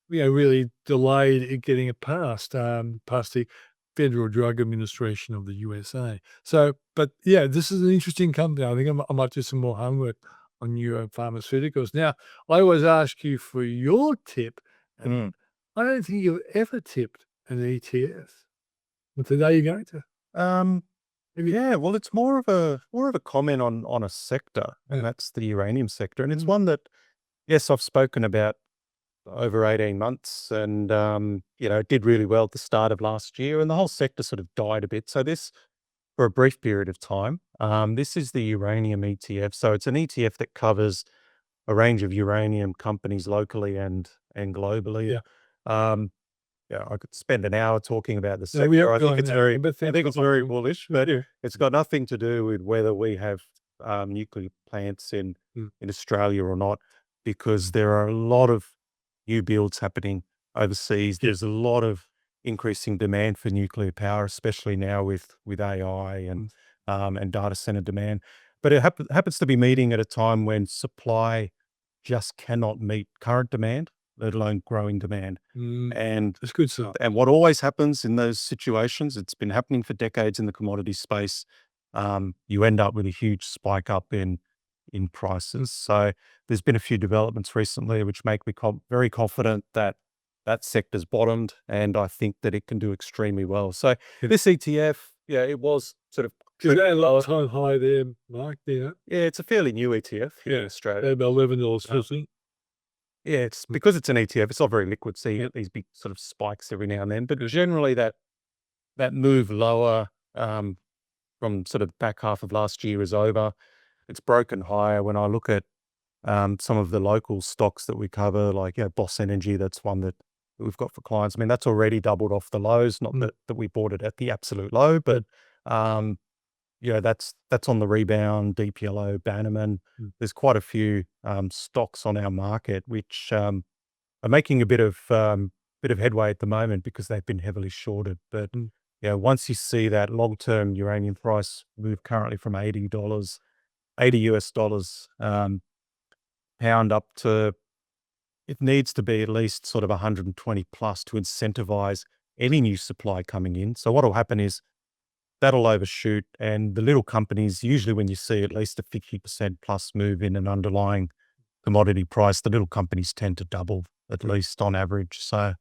Speaker 1: Really delayed it getting it passed the Federal Drug Administration of the USA. So, but yeah, this is an interesting company. I think I might do some more homework on neuropharmaceuticals. Now, I always ask you for your tip, and I don't think you've ever tipped an ETF. But today you're going to.
Speaker 2: Well, it's more of a comment on a sector, and that's the uranium sector, and it's one that Yes, I've spoken about over 18 months and, it did really well at the start of last year and the whole sector sort of died a bit. So this, for a brief period of time, this is the uranium ETF. So it's an ETF that covers a range of uranium companies locally and globally.
Speaker 1: Yeah.
Speaker 2: I could spend an hour talking about the
Speaker 1: No, we
Speaker 2: sector.
Speaker 1: are
Speaker 2: I think
Speaker 1: going
Speaker 2: it's
Speaker 1: there,
Speaker 2: very,
Speaker 1: but
Speaker 2: I think it's very bullish, but
Speaker 1: Yeah.
Speaker 2: it's got nothing to do with whether we have nuclear plants in Australia or not, because there are a lot of new builds happening overseas.
Speaker 1: Yeah.
Speaker 2: There's a lot of increasing demand for nuclear power, especially now with AI and data center demand. But it happens to be meeting at a time when supply just cannot meet current demand, let alone growing demand. And
Speaker 1: That's good stuff.
Speaker 2: and what always happens in those situations, it's been happening for decades in the commodity space, you end up with a huge spike up in prices. So there's been a few developments recently which make me very confident that that sector's bottomed, and I think that it can do extremely well. So
Speaker 1: Yeah.
Speaker 2: this ETF, it was sort of
Speaker 1: Is that a lot of time high there, Mark?
Speaker 2: yeah, it's a fairly new ETF here in Australia.
Speaker 1: About $11.50.
Speaker 2: Yeah, it's because it's an ETF, it's not very liquid, so you get these big sort of spikes every now and then. But generally that move lower from sort of back half of last year is over. It's broken higher. When I look at some of the local stocks that we cover, like Boss Energy, that's one that we've got for clients. I mean, that's already doubled off the lows. Not that we bought it at the absolute low, but that's on the rebound. DPLO, Bannerman. There's quite a few stocks on our market which are making a bit of headway at the moment because they've been heavily shorted. But once you see that long-term uranium price move currently from $80 US dollars pound up to, it needs to be at least sort of 120 plus to incentivize any new supply coming in. So what will happen is that'll overshoot, and the little companies, usually when you see at least a 50% plus move in an underlying commodity price, the little companies tend to double at least on average. So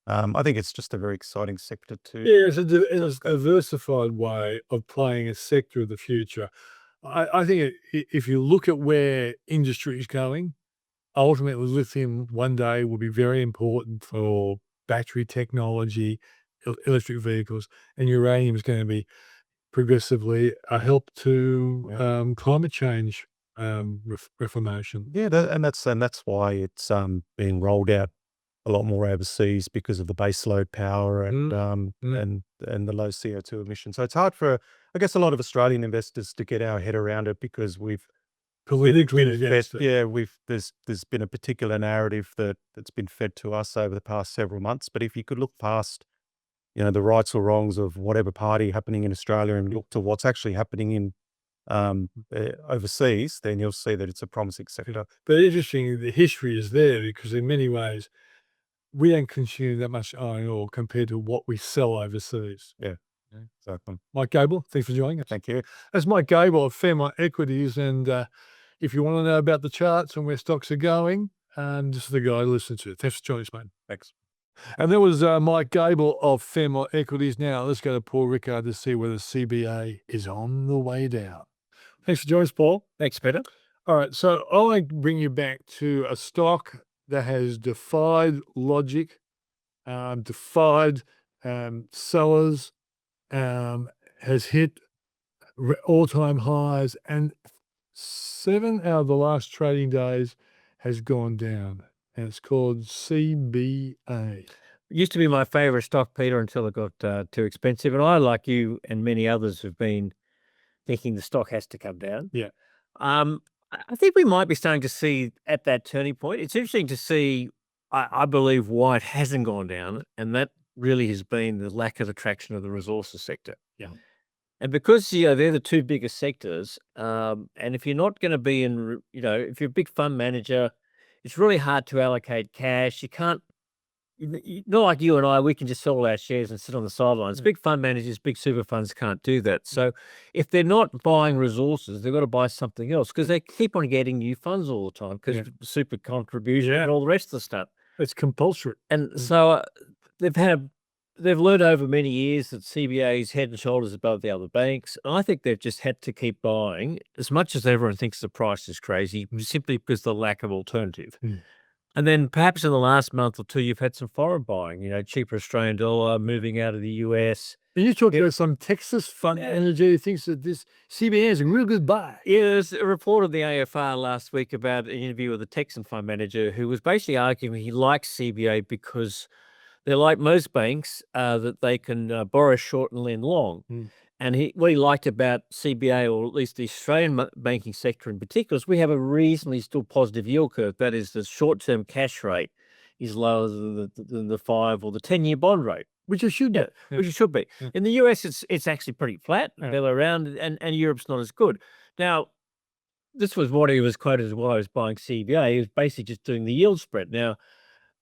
Speaker 2: I think it's just a very exciting sector too.
Speaker 1: Yeah, it's a diversified way of playing a sector of the future. I think if you look at where industry is going, ultimately lithium one day will be very important for battery technology, electric vehicles, and uranium is going to be progressively a help to climate change reformation.
Speaker 2: Yeah, that's why it's being rolled out a lot more overseas because of the baseload power and the low CO2 emissions. So it's hard for, I guess, a lot of Australian investors to get our head around it because we've
Speaker 1: Politically against it.
Speaker 2: Yeah, there's been a particular narrative that's been fed to us over the past several months. But if you could look past, the rights or wrongs of whatever party happening in Australia and look to what's actually happening in overseas, then you'll see that it's a promising sector.
Speaker 1: But interesting, the history is there because in many ways we don't consume that much iron ore compared to what we sell overseas.
Speaker 2: Yeah, exactly.
Speaker 1: Mike Gable, thanks for joining us.
Speaker 2: Thank you.
Speaker 1: That's Mike Gable of Fairmont Equities, and if you want to know about the charts and where stocks are going, this is the guy to listen to. Thanks for joining us, mate.
Speaker 2: Thanks.
Speaker 1: And there was Mike Gable of Fairmont Equities. Now let's go to Paul Rickard to see whether CBA is on the way down. Thanks for joining us, Paul.
Speaker 3: Thanks, Peter.
Speaker 1: All right, so I like to bring you back to a stock that has defied logic, defied sellers, has hit all-time highs, and 7 out of the last trading days has gone down, and it's called CBA.
Speaker 3: It used to be my favorite stock, Peter, until it got too expensive. And I, like you and many others, have been thinking the stock has to come down.
Speaker 1: Yeah.
Speaker 3: I think we might be starting to see at that turning point. It's interesting to see, I believe, why it hasn't gone down, and that really has been the lack of attraction of the resources sector.
Speaker 1: Yeah.
Speaker 3: And because, they're the two biggest sectors, and if you're not going to be in, if you're a big fund manager, it's really hard to allocate cash. You can't, not like you and I, we can just sell all our shares and sit on the sidelines. Big fund managers, big super funds can't do that. So if they're not buying resources, they've got to buy something else because they keep on getting new funds all the time because super contribution and all the rest of the stuff.
Speaker 1: It's compulsory.
Speaker 3: And so they've had they've learned over many years that CBA is head and shoulders above the other banks. And I think they've just had to keep buying as much as everyone thinks the price is crazy, simply because of the lack of alternative. And then perhaps in the last month or two, you've had some foreign buying, cheaper Australian dollar moving out of the US.
Speaker 1: And you talked about some Texas fund manager who thinks that this CBA is a real good buy.
Speaker 3: Yeah, there's a report of the AFR last week about an interview with a Texan fund manager who was basically arguing he likes CBA because they're like most banks, that they can borrow short and lend long. And what he liked about CBA, or at least the Australian banking sector in particular, is we have a reasonably still positive yield curve. That is, the short-term cash rate is lower than the 5 or the 10-year bond rate.
Speaker 1: Which it should be.
Speaker 3: Which it should be. In the US, it's actually pretty flat, fell around, and Europe's not as good. Now, this was what he was quoted as why I was buying CBA. He was basically just doing the yield spread. Now,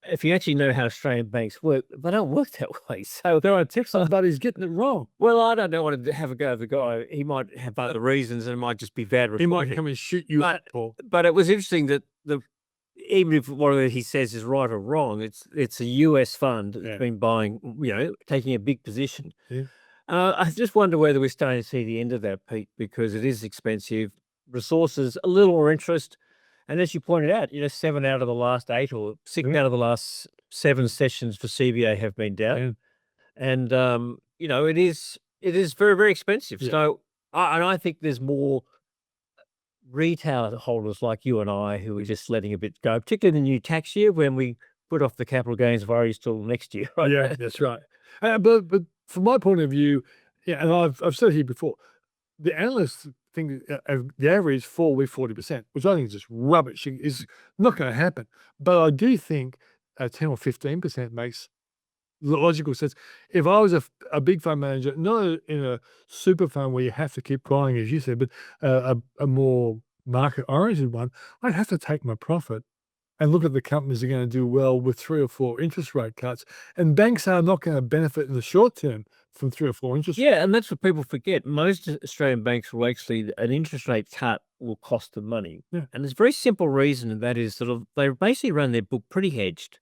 Speaker 3: if you actually know how Australian banks work, they don't work that way. So
Speaker 1: There are Texas, but he's getting it wrong.
Speaker 3: well, I don't want to have a go at the guy. He might have other reasons, and it might just be bad
Speaker 1: He might
Speaker 3: reporting.
Speaker 1: come and shoot you up, Paul.
Speaker 3: But it was interesting that even if whatever he says is right or wrong, it's a US fund that's been buying, taking a big position.
Speaker 1: Yeah.
Speaker 3: I just wonder whether we're starting to see the end of that, Pete, because it is expensive. Resources, a little more interest. And as you pointed out, 7 out of the last 8 or 6 out of the last 7 sessions for CBA have been down. And, it is very, very expensive. So, I think there's more retail holders like you and I who are just letting a bit go, particularly in the new tax year when we put off the capital gains worries till next year. Right?
Speaker 1: Yeah, that's right. But from my point of view, and I've said it here before, the analysts think the average fall with 40%, which I think is just rubbish. It's not going to happen. But I do think 10 or 15% makes logical sense. If I was a big fund manager, not in a super fund where you have to keep buying, as you said, but a more market-oriented one, I'd have to take my profit and look at the companies that are going to do well with 3 or 4 interest rate cuts. And banks are not going to benefit in the short term from 3 or 4 interest rates.
Speaker 3: Yeah, and that's what people forget. Most Australian banks will actually, an interest rate cut will cost them money.
Speaker 1: Yeah.
Speaker 3: And there's a very simple reason, and that is that they basically run their book pretty hedged.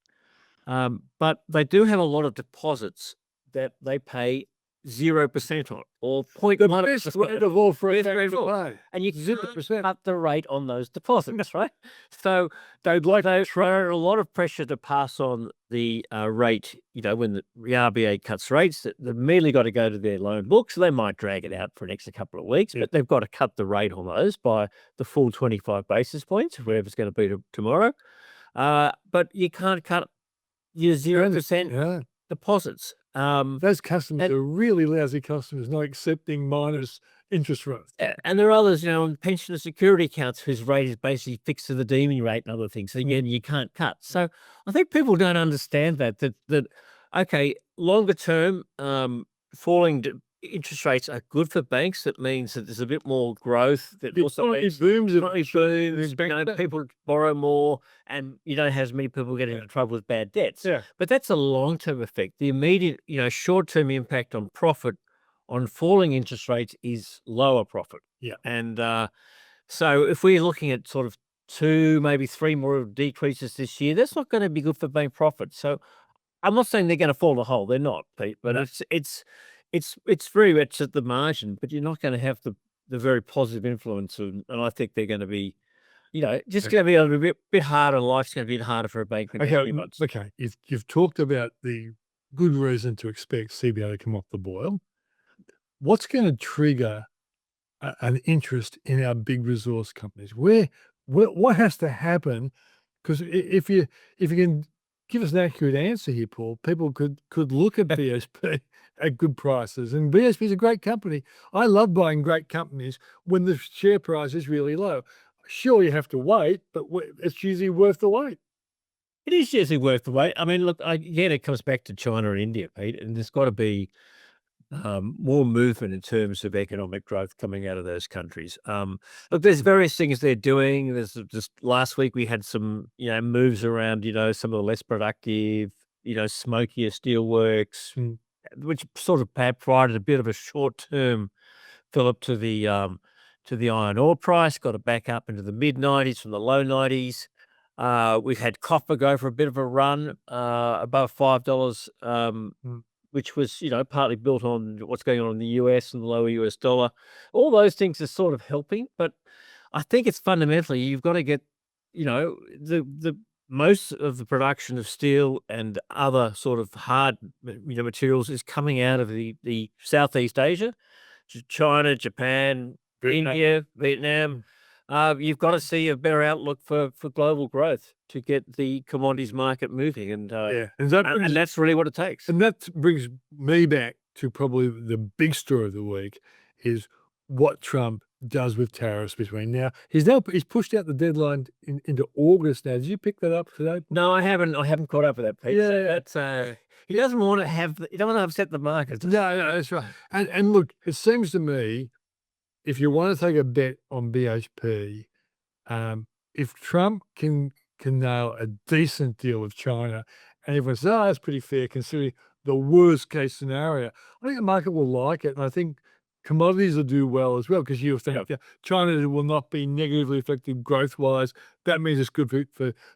Speaker 3: But they do have a lot of deposits that they pay 0% on, or 0.1%.
Speaker 1: The best rate of all for
Speaker 3: and you
Speaker 1: 0%.
Speaker 3: can't cut the rate on those deposits, right? So they'd throw a lot of pressure to pass on the rate, when the RBA cuts rates, they've immediately got to go to their loan book. So they might drag it out for an extra couple of weeks, but they've got to cut the rate on those by the full 25 basis points, whatever it's going to be tomorrow. But you can't cut your 0% deposits.
Speaker 1: Those customers are really lousy customers, not accepting minus interest rates.
Speaker 3: And there are others, on pension and security accounts whose rate is basically fixed to the deeming rate and other things. So again, you can't cut. So I think people don't understand that okay, longer term, falling interest rates are good for banks. That means that there's a bit more growth. That also
Speaker 1: booms,
Speaker 3: people borrow more, and you don't have as many people getting into trouble with bad debts.
Speaker 1: Yeah.
Speaker 3: But that's a long-term effect. The immediate, short-term impact on profit on falling interest rates is lower profit.
Speaker 1: Yeah.
Speaker 3: And so if we're looking at sort of 2, maybe 3 more decreases this year, that's not going to be good for bank profit. So I'm not saying they're going to fall in a hole. They're not, Pete. But it's very much at the margin. But you're not going to have the very positive influence, and I think they're going to be, just going to be a bit harder. Life's going to be a bit harder for a bank.
Speaker 1: Okay. You've talked about the good reason to expect CBA to come off the boil. What's going to trigger an interest in our big resource companies? What has to happen? Because if you can give us an accurate answer here, Paul, people could look at BSP at good prices. And BSP is a great company. I love buying great companies when the share price is really low. Sure, you have to wait, but it's usually worth the wait.
Speaker 3: It is usually worth the wait. I mean, look, again, it comes back to China and India, Pete, and there's got to be more movement in terms of economic growth coming out of those countries. Look, there's various things they're doing. There's just last week we had some, moves around, some of the less productive, smokier steelworks, which sort of provided a bit of a short-term fillip to the iron ore price. Got it back up into the mid-90s from the low 90s. We've had copper go for a bit of a run above $5 which was, partly built on what's going on in the US and the lower US dollar. All those things are sort of helping, but I think it's fundamentally you've got to get, the most of the production of steel and other sort of hard, materials is coming out of the Southeast Asia, China, Japan,
Speaker 1: Vietnam.
Speaker 3: India, Vietnam. You've got to see a better outlook for global growth to get the commodities market moving, and
Speaker 1: And
Speaker 3: that's really what it takes.
Speaker 1: And that brings me back to probably the big story of the week is what Trump does with tariffs between now. He's pushed out the deadline into August now. Did you pick that up today?
Speaker 3: No, I haven't. I haven't caught up with that, Pete.
Speaker 1: Yeah.
Speaker 3: That's he doesn't want to he don't want to upset the market.
Speaker 1: No, that's right. And look, it seems to me, if you want to take a bet on BHP, if Trump can nail a decent deal with China, and everyone says, "Oh, that's pretty fair considering the worst case scenario," I think the market will like it, and I think commodities will do well as well because you think China will not be negatively affected growth wise. That means it's good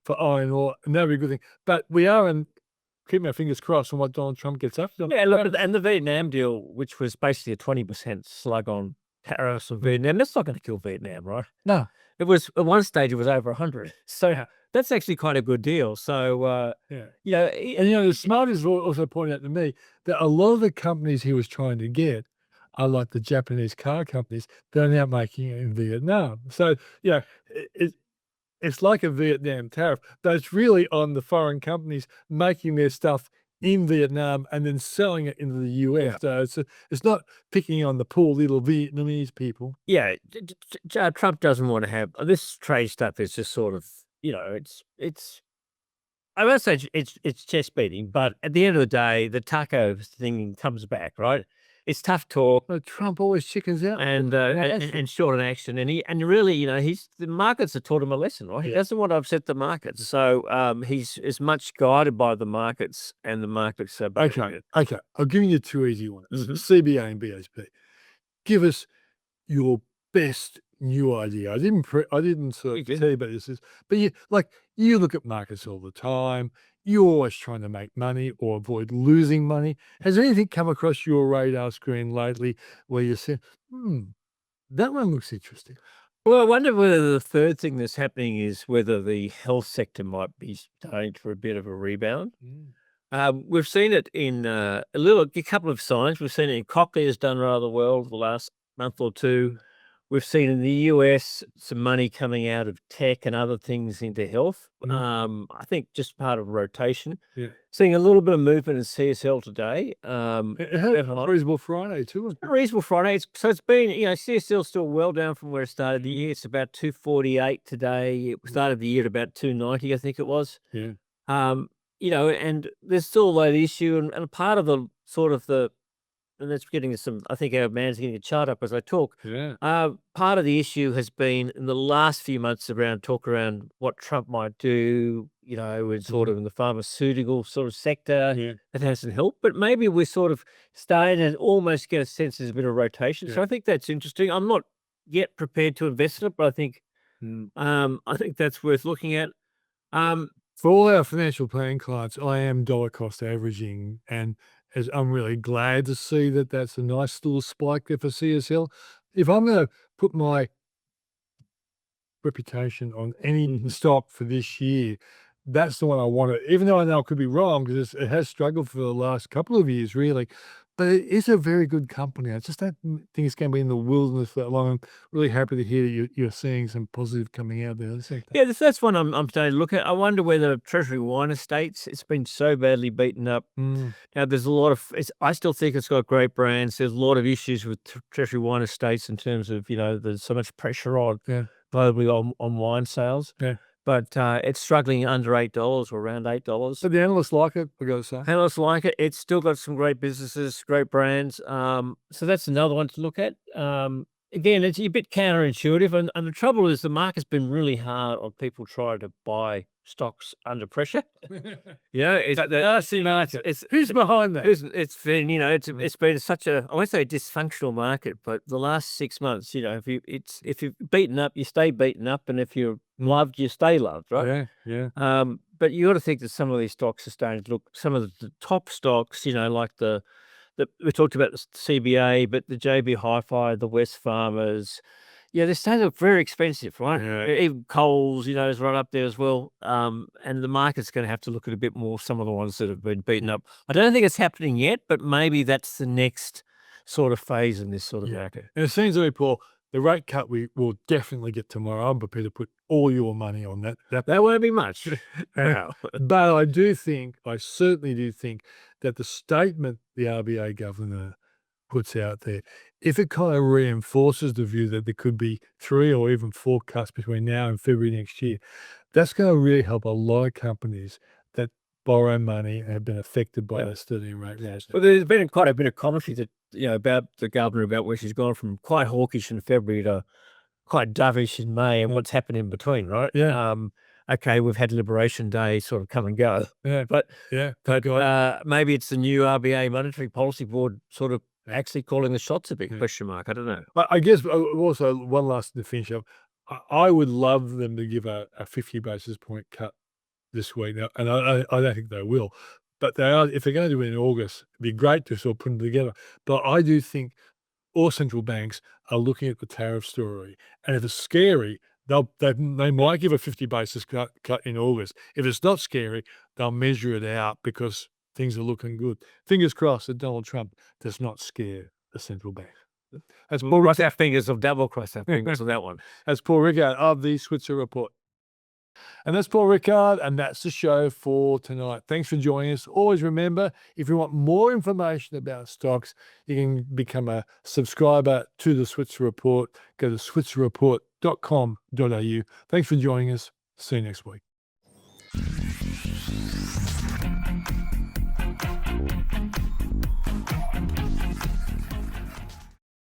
Speaker 1: for iron ore, and that'll be a good thing. But we are in. Keep my fingers crossed on what Donald Trump gets up to.
Speaker 3: Yeah, look, and the Vietnam deal, which was basically a 20% slug on tariffs on Vietnam, that's not going to kill Vietnam, right?
Speaker 1: No.
Speaker 3: It was at one stage it was over 100. So that's actually quite a good deal. So
Speaker 1: And the smartest also pointed out to me that a lot of the companies he was trying to get are like the Japanese car companies that are now making it in Vietnam. So it's like a Vietnam tariff, but it's really on the foreign companies making their stuff in Vietnam and then selling it into the US. So it's not picking on the poor little Vietnamese people.
Speaker 3: Yeah, Trump doesn't want to have this trade stuff. Is just sort of it's. I won't say it's chest beating, but at the end of the day, the taco thing comes back, right? It's tough talk.
Speaker 1: But Trump always chickens out.
Speaker 3: And short on action, and really, the markets have taught him a lesson, right? He
Speaker 1: Yeah.
Speaker 3: doesn't want to upset the markets, so he's as much guided by the markets, and the markets are
Speaker 1: Okay. I'll give you two easy ones:
Speaker 3: Mhm.
Speaker 1: CBA and BHP. Give us your best new idea. I didn't sort of
Speaker 3: You
Speaker 1: tell you about this, but you look at markets all the time. You're always trying to make money or avoid losing money. Has anything come across your radar screen lately where you say, that one looks interesting?
Speaker 3: Well, I wonder whether the third thing that's happening is whether the health sector might be starting for a bit of a rebound. We've seen it in a couple of signs. We've seen it in Cochlear has done rather well the last month or two. We've seen in the US some money coming out of tech and other things into health. I think just part of rotation.
Speaker 1: Yeah.
Speaker 3: Seeing a little bit of movement in CSL today.
Speaker 1: It had a reasonable Friday too.
Speaker 3: A reasonable Friday. It's been, CSL's still well down from where it started the year. It's about 248 today. It started the year at about 290, I think it was.
Speaker 1: Yeah.
Speaker 3: And there's still that issue, and part of the sort of and that's getting some, I think our man's getting a chart up as I talk.
Speaker 1: Yeah.
Speaker 3: Part of the issue has been in the last few months around what Trump might do, with sort of in the pharmaceutical sort of sector.
Speaker 1: Yeah.
Speaker 3: That hasn't helped, but maybe we're sort of starting to almost get a sense there's a bit of rotation. So I think that's interesting. I'm not yet prepared to invest in it, but I think, I think that's worth looking at.
Speaker 1: For all our financial planning clients, I am dollar cost averaging, and as I'm really glad to see that that's a nice little spike there for CSL. If I'm going to put my reputation on any stock for this year, that's the one I want to, even though I know I could be wrong because it has struggled for the last couple of years, really. But it is a very good company. I just don't think it's going to be in the wilderness for that long. I'm really happy to hear that you're seeing some positive coming out there.
Speaker 3: Yeah, that's one I'm starting to look at. I wonder whether Treasury Wine Estates, it's been so badly beaten up. Now, there's a lot of, I still think it's got great brands. There's a lot of issues with Treasury Wine Estates in terms of, there's so much pressure on globally on wine sales.
Speaker 1: Yeah.
Speaker 3: But it's struggling under $8 or around $8.
Speaker 1: So the analysts like it, I got to say.
Speaker 3: Analysts like it. It's still got some great businesses, great brands. So that's another one to look at. Again, it's a bit counterintuitive. And the trouble is the market's been really hard on people trying to buy stocks under pressure. It's the nasty market.
Speaker 1: Who's behind that?
Speaker 3: It's been, it's been such a, I won't say a dysfunctional market, but the last 6 months, if you're beaten up, you stay beaten up, and if you're loved, you stay loved, right?
Speaker 1: Yeah.
Speaker 3: But but you got to think that some of these stocks are starting to look. Some of the top stocks, like the we talked about the CBA, but the JB Hi-Fi, the West Farmers, they're starting to look very expensive, right?
Speaker 1: Yeah.
Speaker 3: Even Coles, is right up there as well. And the market's going to have to look at a bit more some of the ones that have been beaten up. I don't think it's happening yet, but maybe that's the next sort of phase in this sort of market.
Speaker 1: And it seems to me, Paul, the rate cut we will definitely get tomorrow. I'm prepared to put all your money on that.
Speaker 3: That won't be much. No.
Speaker 1: But I certainly do think that the statement the RBA governor puts out there, if it kind of reinforces the view that there could be 3 or even 4 cuts between now and February next year, that's going to really help a lot of companies that borrow money and have been affected by the studying rate.
Speaker 3: Well, there's been quite a bit of commentary that about the governor, about where she's gone from quite hawkish in February to quite dovish in May, and what's happened in between, right?
Speaker 1: Yeah.
Speaker 3: Okay, we've had Liberation Day sort of come and go, but maybe it's the new RBA Monetary Policy Board sort of actually calling the shots a bit, question mark. I don't know.
Speaker 1: But I guess also one last thing to finish up. I would love them to give a 50 basis point cut this week. Now, and I don't think they will. But if they're going to do it in August, it'd be great to sort of put them together. But I do think all central banks are looking at the tariff story. And if it's scary, they might give a 50 basis cut in August. If it's not scary, they'll measure it out because things are looking good. Fingers crossed that Donald Trump does not scare the central bank.
Speaker 3: Cross our fingers, or double cross our fingers on that one.
Speaker 1: That's Paul Rickard of the Switzer Report. And that's Paul Rickard, and that's the show for tonight. Thanks for joining us. Always remember, if you want more information about stocks, you can become a subscriber to the Switzer Report. Go to switzerreport.com.au. Thanks for joining us. See you next week.